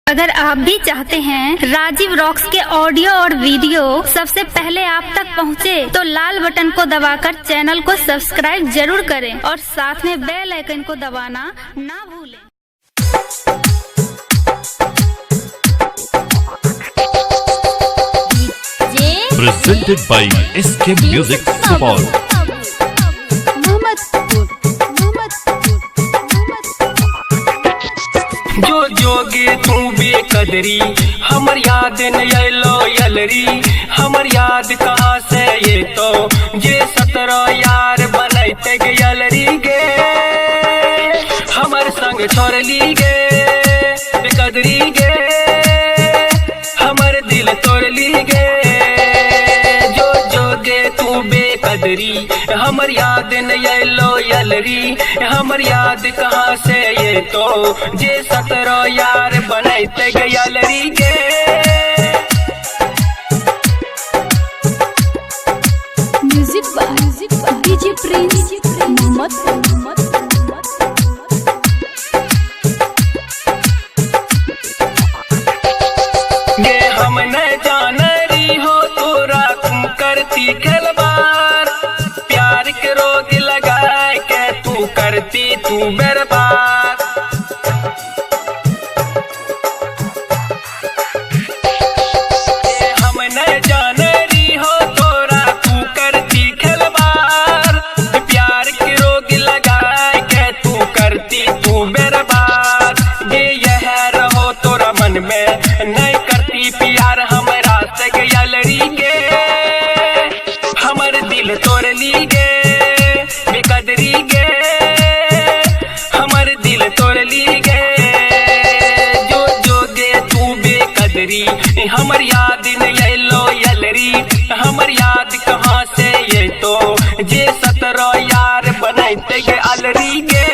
अगर आप भी चाहते हैं राजीव रॉक्स के ऑडियो और वीडियो सबसे पहले आप तक पहुंचे, तो लाल बटन को दबाकर चैनल को सब्सक्राइब जरूर करें और साथ में बेल आइकन को दबाना ना भूलें। Presented by SK Music Support। जो जोगे तू बेकदरी हमर याद न आइलो यलरी, हमर याद कहाँ से ये तो जे 17 यार बनैते गे यलरी गे, हमर संग छोड़ली गे बेकदरी गे, हमर दिल तोड़ली गे। जो जोगे तू बेकदरी हमर याद न आइलो यलरी, हमर याद कहाँ से ये तो जे 17 यार बनैते गे यलरी गे। Music by DJ Prince Mohammad. गे हम न जानरी हो तोरा तुम करती खिलवाड़, प्यार के रोग लगाए के तू करती तू बर्बाद। गे हम न जानरी हो तोरा तू करती खिलवाड़, प्यार के रोग लगाए के तू करती तू बर्बाद। गे यह रहो तोरा मन में नहीं करती प्यार हमरा से गे यलरी गे, हमर दिल तोड़ली गे बेकदरी गे, हमर दिल तोड़ली गे। जो जोगे तू बेकदरी हमर याद न आइलो यलरी, हमर याद कहाँ से ये तो जे 17 यार बनैते गे अलरी गे।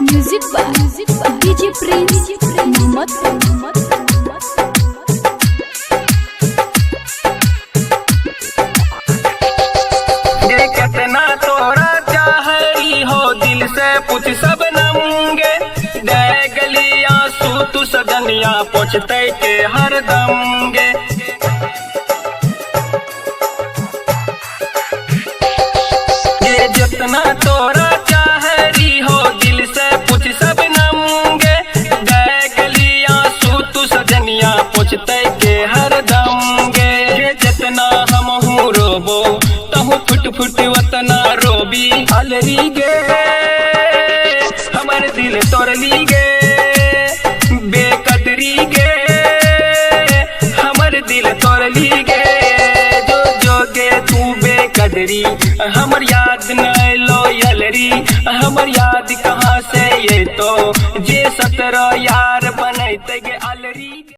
Music by DJ Prince Mohammad. गे कितना तोरा चाहरी हो दिल से पूछ सब नमगे, दे गली आंसू तू सजनिया पोछते के हर दम गे। गे जितना तोरा चाहरी हो दिल से पूछ सब नमगे, दे गली आंसू तू सजनिया पोछते के हर दम गे। गे जितना हम हूँ रोबो तहु फुट फुट वतना रोबी अलरी गे, हमर दिल तोड़ली गे बेकदरी गे, हमर दिल तोड़ली गे। जो जोगे तू बेकदरी हमर याद न आइलो यलरी, हमर याद कहाँ से ये तो जे 17 यार बनैते गे अलरी।